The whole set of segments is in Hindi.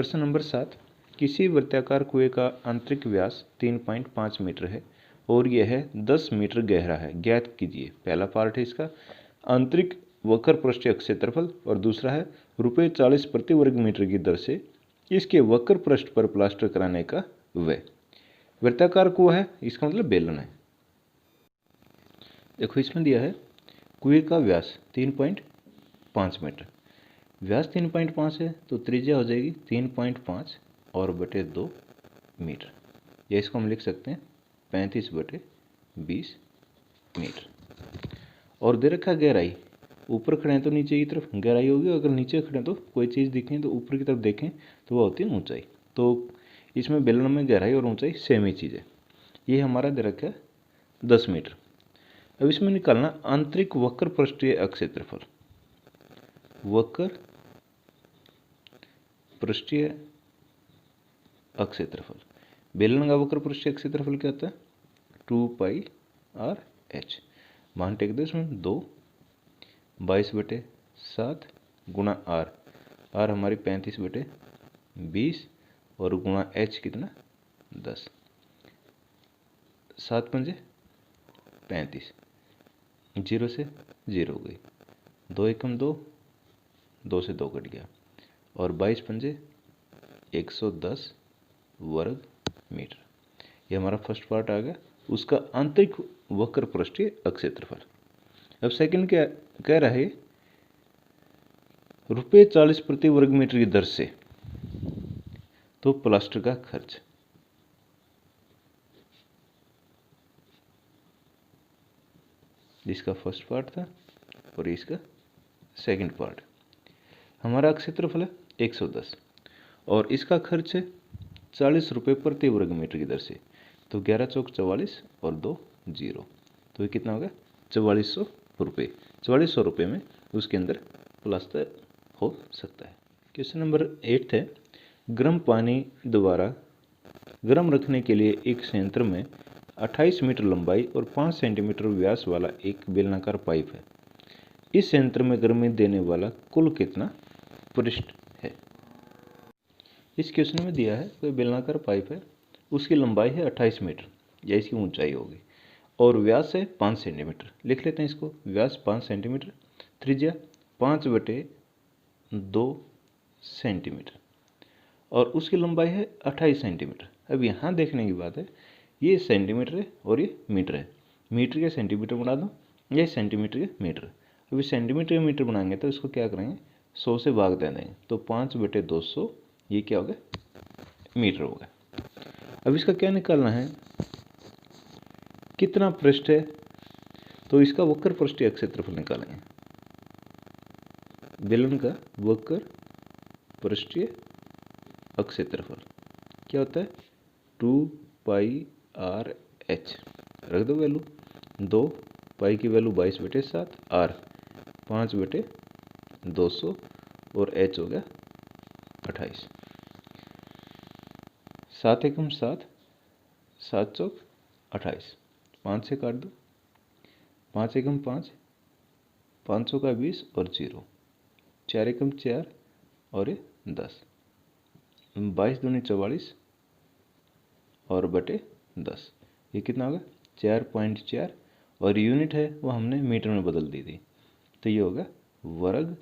प्रश्न नंबर 7, किसी वृत्ताकार कुएं का आंतरिक व्यास 3.5 मीटर है और यह 10 मीटर गहरा है, ज्ञात कीजिए। पहला पार्ट है इसका आंतरिक वक्र पृष्ठीय क्षेत्रफल और दूसरा है ₹40 प्रति वर्ग मीटर की दर से इसके वक्र पृष्ठ पर प्लास्टर कराने का व्यय। वृत्ताकार कुआं है, इसका मतलब बेलन है। देखो इसमें दिया है कुएं का व्यास 3.5 मीटर, व्यास 3.5 है तो त्रिज्या हो जाएगी 3.5 और बटे 2 मीटर, या इसको हम लिख सकते हैं 35/20 मीटर। और दे रखा गहराई, ऊपर खड़े हैं तो नीचे की तरफ गहराई होगी, अगर नीचे खड़े हैं तो कोई चीज़ दिखें तो ऊपर की तरफ देखें तो वह होती है ऊंचाई। तो इसमें बेलन में गहराई और ऊंचाई सेम ही चीज़ है। ये हमारा दे रखा है 10 मीटर। अब इसमें निकालना आंतरिक वक्र पृष्ठीय क्षेत्रफल। वक्र पृष्ठीय क्षेत्रफल, बेलन का वक्र पृष्ठीय क्षेत्रफल क्या होता है 2πr/h। मान टेक दो इसमें 2 22/7 गुणा r, r हमारी 35/20 और गुणा h कितना 10, 7 पंजे 35, 0 से 0 हो गई, 2 एकम 2, 2 से 2 कट गया और 22 पंजे 110 वर्ग मीटर। ये हमारा फर्स्ट पार्ट आ गया, उसका आंतरिक वक्र पृष्ठीय क्षेत्रफल। अब सेकंड क्या कह रहा है, ₹40 प्रति वर्ग मीटर की दर से तो प्लास्टर का खर्च। इसका फर्स्ट पार्ट था और इसका सेकंड पार्ट। हमारा क्षेत्रफल है 110 और इसका खर्च है ₹40 प्रति वर्ग मीटर की दर से, तो 11 चौक 44 और 2 0, तो ये कितना होगा 4400 रुपये। 4400 रुपये में उसके अंदर प्लास्टर हो सकता है। क्वेश्चन नंबर 8 है, गर्म पानी द्वारा गर्म रखने के लिए एक संयंत्र में 28 मीटर लंबाई और 5 सेंटीमीटर व्यास वाला एक बेलनाकार पाइप है। इस संयंत्र में गर्मी देने वाला कुल कितना पृष्ठ है। इस क्वेश्चन में दिया है कोई बेलनाकार पाइप है, उसकी लंबाई है 28 मीटर या इसकी ऊंचाई होगी और व्यास है 5 सेंटीमीटर। लिख लेते हैं इसको, व्यास 5 सेंटीमीटर, त्रिज्या 5/2 सेंटीमीटर और उसकी लंबाई है 28 सेंटीमीटर। अब यहाँ देखने की बात है, ये सेंटीमीटर है और ये मीटर है, मीटर के सेंटीमीटर बना दो, ये सेंटीमीटर के मीटर। अभी सेंटीमीटर के मीटर बनाएंगे तो इसको क्या करेंगे 100 से भाग दे देंगे, तो 5/200 ये क्या होगा मीटर होगा। अब इसका क्या निकालना है, कितना पृष्ठ है, तो इसका वक्र पृष्ठीय क्षेत्रफल निकालेंगे। बेलन का वक्र पृष्ठीय क्षेत्रफल क्या होता है 2πr/h। रख दो वैल्यू, 2 पाई की वैल्यू 22/7, r 5/200 और h हो गया 28। 7 एकम 7, 7 चौक 28, 5 से काट दो, 5 एकम 5, 5 चौका 20 और 0, 4 एकम 4 और ये 10, 22 दूनी 44 और बटे 10, ये कितना होगा 4.4 और यूनिट है वो हमने मीटर में बदल दी थी, तो ये होगा वर्ग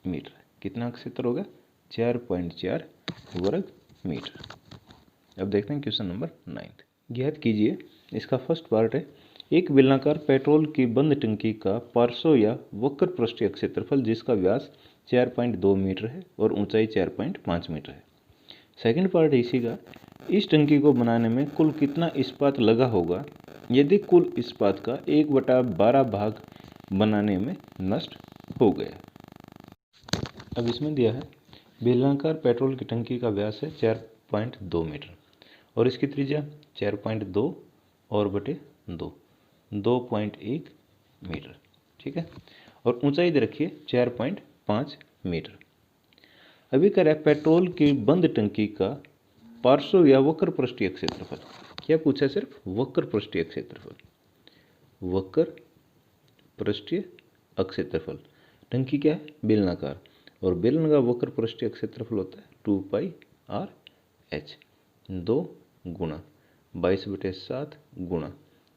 मीटर। कितना क्षेत्र होगा 4.4 वर्ग मीटर। अब देखते हैं क्वेश्चन नंबर 9। ज्ञात कीजिए, इसका फर्स्ट पार्ट है, एक बेलनाकार पेट्रोल की बंद टंकी का पार्श्व या वक्र पृष्ठीय क्षेत्रफल जिसका व्यास 4.2 मीटर है और ऊंचाई 4.5 मीटर है। सेकंड पार्ट है इसी का, इस टंकी को बनाने में कुल कितना इस्पात लगा होगा यदि कुल इस्पात का 1/12 भाग बनाने में नष्ट हो गया। अब इसमें दिया है बेलनाकार पेट्रोल की टंकी का व्यास है 4.2 मीटर और इसकी त्रिज्या 4.2 और बटे 2, 2.1 मीटर, ठीक है, और ऊंचाई दे रखी है 4.5 मीटर। अभी कह रहा है पेट्रोल की बंद टंकी का पार्श्व या वक्र पृष्ठीय क्षेत्रफल। क्या पूछा है, सिर्फ वक्र पृष्ठीय क्षेत्रफल। वक्र पृष्ठीय क्षेत्रफल, टंकी क्या है बेलनाकार और बेलन का वक्र पृष्ठीय क्षेत्रफल होता है 2πr/h। 2 गुणा 22/7 गुणा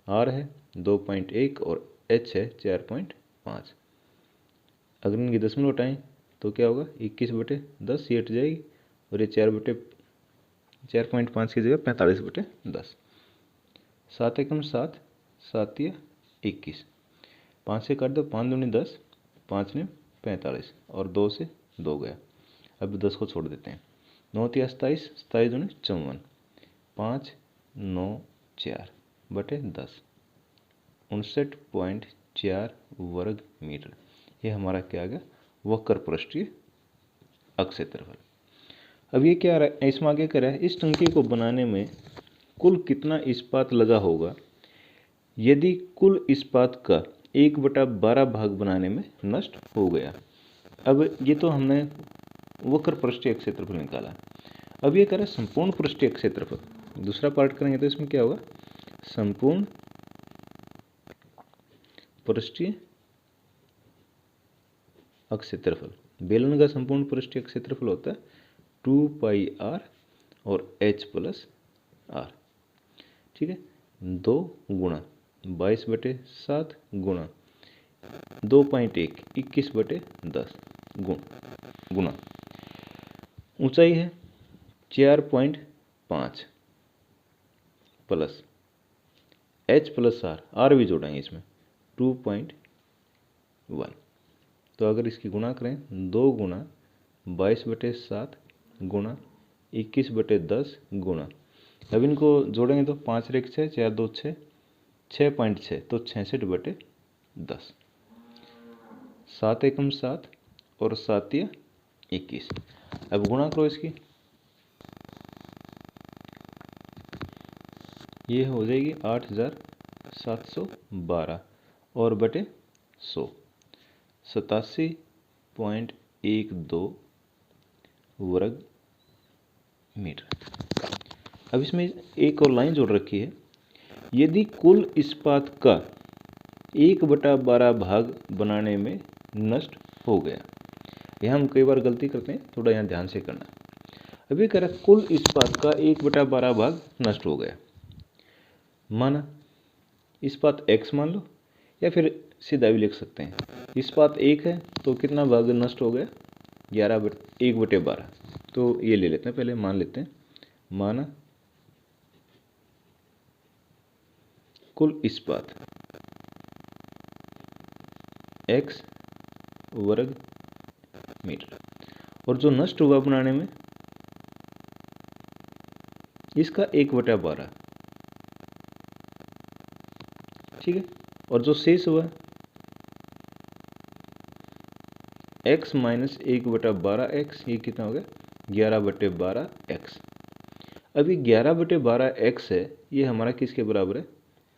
r है 2.1 और h है 4.5। अगर इनकी दशमलव हटाएं तो क्या होगा, 21/10 ये हट जाएगी और ये 4.5 की जगह 45/10। 7 एकम 7, 7 या 21, 5 से काट दो, 5 दूनी 10, 5 ने 45 और 2 से 2 गया। अब 10 को छोड़ देते हैं। 9 या 27, 27 दूनी 54, 5 9 4/10, 59.4 वर्ग मीटर। ये हमारा क्या आ गया, वक्र पृष्ठीय अक्षेत्रफल। अब ये क्या इसमें आगे क्या है, इस टंकी को बनाने में कुल कितना इस्पात लगा होगा यदि कुल इस्पात का 1/12 भाग बनाने में नष्ट हो गया। अब ये तो हमने वक्र पृष्ठीय क्षेत्रफल निकाला। अब ये कह रहा है संपूर्ण पृष्ठीय क्षेत्रफल। दूसरा पार्ट करेंगे तो इसमें क्या होगा, संपूर्ण पृष्ठीय अक्षेत्रफल। बेलन का संपूर्ण पृष्ठीय क्षेत्रफल होता है 2πr और h + r। ठीक है, 2 गुणा 22/7 गुणा 2.1 21/10 गुणा ऊंचाई है 4.5 प्लस h + r भी जोड़ेंगे इसमें 2.1। तो अगर इसकी गुणा करें 2 गुणा 22/7 गुणा 21/10 गुणा, अब इनको जोड़ेंगे तो 5 रेख 6, 4 2 6, 6.6 तो 66/10। 7 एकम 7 और 7 या 21। अब गुणा करो इसकी, ये हो जाएगी 8712 और बटे 100, 87.12 वर्ग मीटर। अब इसमें एक और लाइन जोड़ रखी है, यदि कुल इस्पात का 1/12 भाग बनाने में नष्ट हो गया। यहाँ हम कई बार गलती करते हैं, थोड़ा यहाँ ध्यान से करना। अभी कह रहा है कुल इस्पात का 1/12 भाग नष्ट हो गया। माना इस्पात x मान लो, या फिर सीधा भी लिख सकते हैं, इस्पात 1 है तो कितना भाग नष्ट हो गया, 1/12। तो ये ले लेते हैं, पहले मान लेते हैं। माना कुल इस्पात x वर्ग मीटर, और जो नष्ट हुआ बनाने में इसका 1/12। ठीक है, और जो शेष हुआ x - 1/12x, ये कितना हो गया 11/12x। अभी 11/12x है, ये हमारा किसके बराबर है,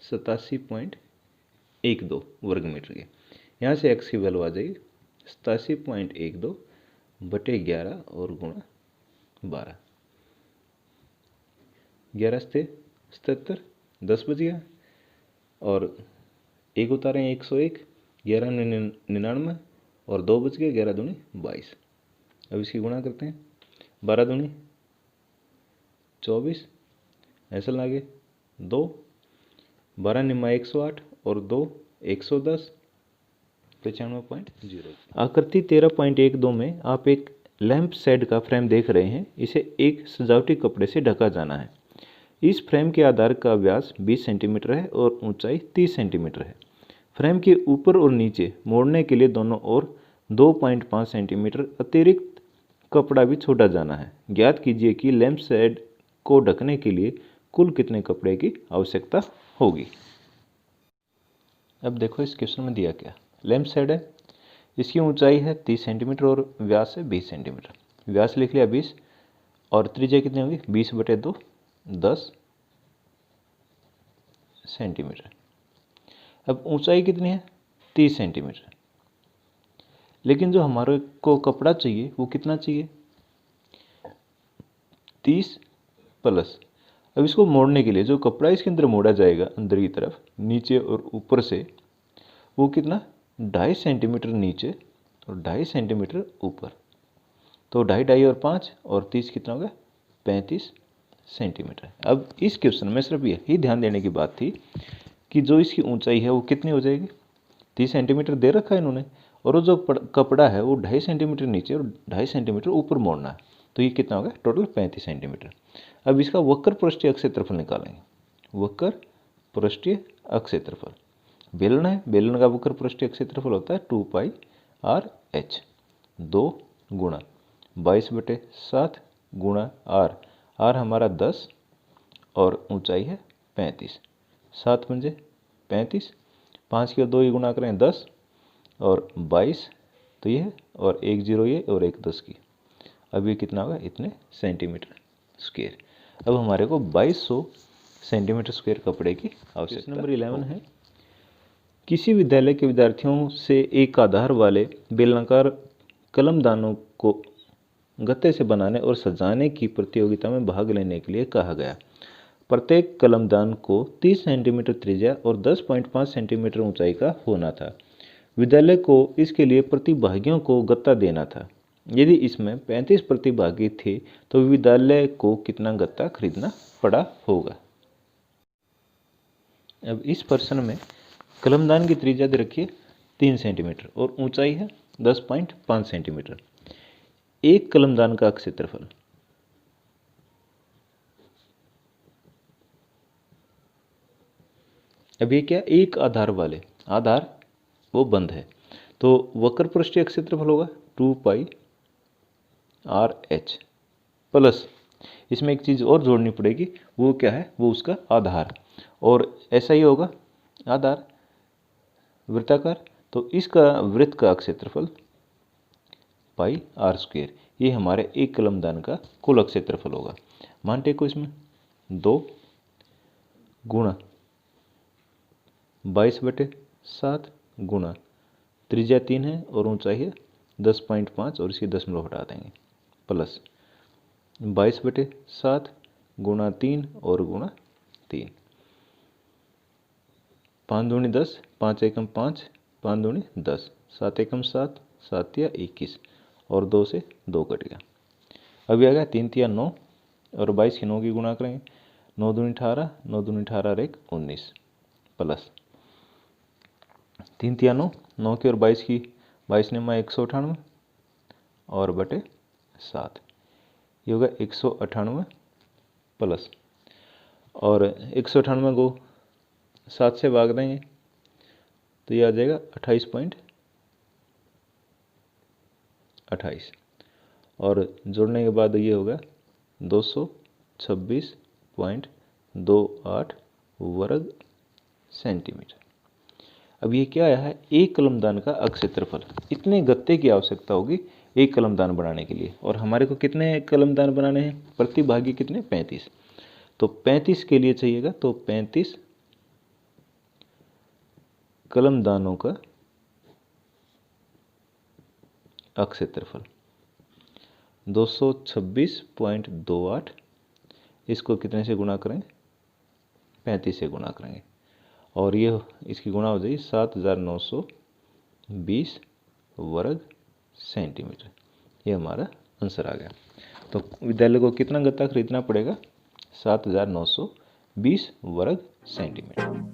87.12 वर्ग मीटर के। यहाँ से x की वैल्यू आ जाएगी 87.12/11 और गुणा 12। 11 से 77, 10 बच गया, और 1 उतारें 101, 11 99 और 2 बच गए, 11 दूनी 22। अब इसकी गुणा करते हैं, 12 दूनी 24, ऐसा लागे 2, 12 निम्मा 108 और 2 110, 95.0। आकृति 13.12 में आप एक लैंप शेड का फ्रेम देख रहे हैं। इसे एक सजावटी कपड़े से ढका जाना है। इस फ्रेम के आधार का व्यास 20 सेंटीमीटर है और ऊंचाई 30 सेंटीमीटर है। फ्रेम के ऊपर और नीचे मोड़ने के लिए दोनों ओर 2.5 सेंटीमीटर अतिरिक्त कपड़ा भी छोड़ा जाना है। ज्ञात कीजिए कि लैंप शेड को ढकने के लिए कुल कितने कपड़े की आवश्यकता होगी। अब देखो इस क्वेश्चन में दिया क्या, लैंप शेड है, इसकी ऊंचाई है 30 सेंटीमीटर और व्यास है 20 सेंटीमीटर। व्यास लिख लिया 20 और त्रिज्या कितनी होगी 20/2, 10 सेंटीमीटर। अब ऊंचाई कितनी है 30 सेंटीमीटर, लेकिन जो हमारे को कपड़ा चाहिए वो कितना चाहिए 30 प्लस। अब इसको मोड़ने के लिए जो कपड़ा इसके अंदर मोड़ा जाएगा अंदर की तरफ नीचे और ऊपर से, वो कितना 2.5 सेंटीमीटर नीचे और 2.5 सेंटीमीटर ऊपर। तो 2.5 और 5 और 30 कितना हो गया 35 सेंटीमीटर। अब इस क्वेश्चन में सिर्फ यही ध्यान देने की बात थी कि जो इसकी ऊंचाई है वो कितनी हो जाएगी, 30 सेंटीमीटर दे रखा है इन्होंने, और वो जो कपड़ा है वो 2.5 सेंटीमीटर नीचे और 2.5 सेंटीमीटर ऊपर मोड़ना है, तो ये कितना हो गया टोटल 35 सेंटीमीटर। अब इसका वक्र पृष्ठीय अक्ष क्षेत्रफल निकालेंगे। वक्र पृष्ठीय अक्ष क्षेत्रफल, बेलन है, बेलन का वक्र पृष्ठीय अक्ष क्षेत्रफल होता है 2πr/h, 2 गुणा 22/7 गुणा r, r हमारा 10 और ऊंचाई है 35, 7 पंजे 35, 5 की 2 ही गुणा करें 10 और 22, तो ये है, और 1 0 ये और 1 10 की, अब ये कितना होगा इतने सेंटीमीटर स्क्वायर। अब हमारे को 2200 सेंटीमीटर स्क्वायर कपड़े की आवश्यकता। नंबर 11 है, किसी विद्यालय के विद्यार्थियों से एक आधार वाले बेलनाकार कलमदानों को गत्ते से बनाने और सजाने की प्रतियोगिता में भाग लेने के लिए कहा गया। प्रत्येक कलमदान को 30 सेंटीमीटर त्रिज्या और 10.5 सेंटीमीटर ऊंचाई का होना था। विद्यालय को इसके लिए प्रतिभागियों को गत्ता देना था। यदि इसमें 35 प्रतिभागी थे तो विद्यालय को कितना गत्ता खरीदना पड़ा होगा। अब इस प्रश्न में कलमदान की त्रिज्या दे रखी है 3 सेंटीमीटर और ऊंचाई है 10.5 सेंटीमीटर। एक कलमदान का क्षेत्रफल, अब ये क्या, एक आधार वाले, आधार वो बंद है, तो वक्र पृष्ठीय क्षेत्रफल होगा 2πr/h प्लस इसमें एक चीज़ और जोड़नी पड़ेगी, वो क्या है, वो उसका आधार, और ऐसा ही होगा आधार वृत्ताकार, तो इसका वृत्त का क्षेत्रफल πr², ये हमारे एक कलमदान का कुल क्षेत्रफल होगा। मान टेको इसमें 2 गुणा 22/7 गुणा त्रिज्या 3 है और ऊंचाई है 10.5 और इसकी दशमलव हटा देंगे, प्लस 22/7 गुणा 3 और गुणा 3, 5 दूनी 10, 5 एकम 5, 5 दूनी 10, 7 एकम 7, 7 या 21 और 2 से 2 कट गया। अभी आ गया 3 तिया 9 और 22 की 9 की गुणा करेंगे, 9 दूनी 18, 9 दूनी 18 और 1 19, प्लस 3 तिया 9, 9 की और 22 की, 22 ने 198 और बटे 7, ये होगा 198 प्लस, और 198 को 7 से भाग देंगे तो ये आ जाएगा 28.28 और जोड़ने के बाद ये होगा 226.28 वर्ग सेंटीमीटर। अब ये क्या आया है, एक कलमदान का क्षेत्रफल, इतने गत्ते की आवश्यकता होगी एक कलमदान बनाने के लिए, और हमारे को कितने कलमदान बनाने हैं, प्रतिभागी कितने 35, तो 35 के लिए चाहिएगा, तो 35 कलमदानों का क्षेत्रफल 226.28, इसको कितने से गुणा करें, 35 से गुणा करेंगे, और ये इसकी गुणा हो जाएगी 7920 वर्ग सेंटीमीटर, ये हमारा आंसर आ गया। तो विद्यालय को कितना गत्ता खरीदना पड़ेगा, 7920 वर्ग सेंटीमीटर।